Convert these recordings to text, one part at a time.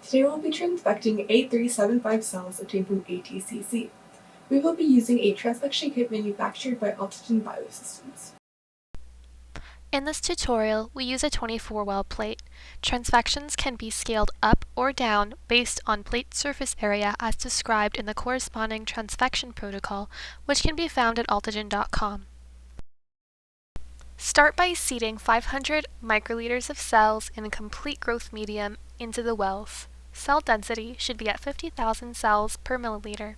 Today we'll be transfecting A375 cells obtained from ATCC. We will be using a transfection kit manufactured by Altogen Biosystems. In this tutorial, we use a 24-well plate. Transfections can be scaled up or down based on plate surface area as described in the corresponding transfection protocol, which can be found at altogen.com. Start by seeding 500 microliters of cells in a complete growth medium into the wells. Cell density should be at 50,000 cells per milliliter.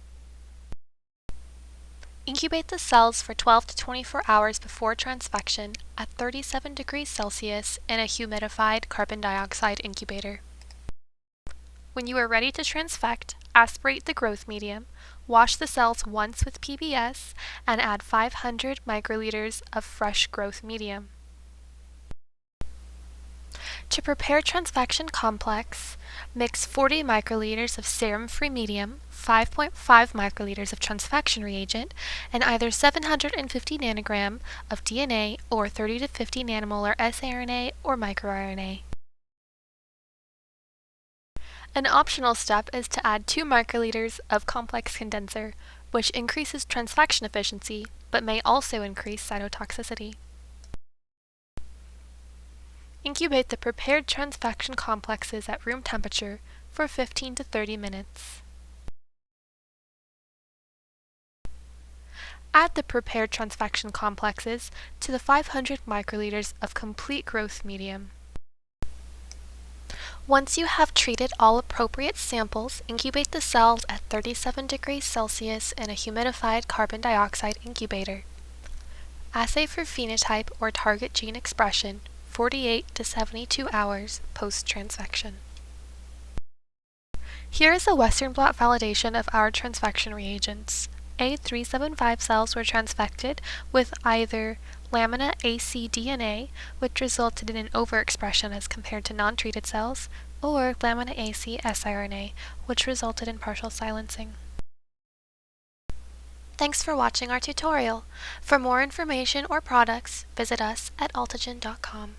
Incubate the cells for 12 to 24 hours before transfection at 37 degrees Celsius in a humidified carbon dioxide incubator. When you are ready to transfect, aspirate the growth medium, wash the cells once with PBS, and add 500 microliters of fresh growth medium. To prepare transfection complex, mix 40 microliters of serum-free medium, 5.5 microliters of transfection reagent, and either 750 nanogram of DNA or 30 to 50 nanomolar siRNA or microRNA. An optional step is to add 2 microliters of complex condenser, which increases transfection efficiency but may also increase cytotoxicity. Incubate the prepared transfection complexes at room temperature for 15 to 30 minutes. Add the prepared transfection complexes to the 500 microliters of complete growth medium. Once you have treated all appropriate samples, incubate the cells at 37 degrees Celsius in a humidified carbon dioxide incubator. Assay for phenotype or target gene expression 48 to 72 hours post-transfection. Here is a Western blot validation of our transfection reagents. A375 cells were transfected with either lamina AC DNA, which resulted in an overexpression as compared to non-treated cells, or lamina AC siRNA, which resulted in partial silencing. Thanks for watching our tutorial. For more information or products, visit us at altogen.com.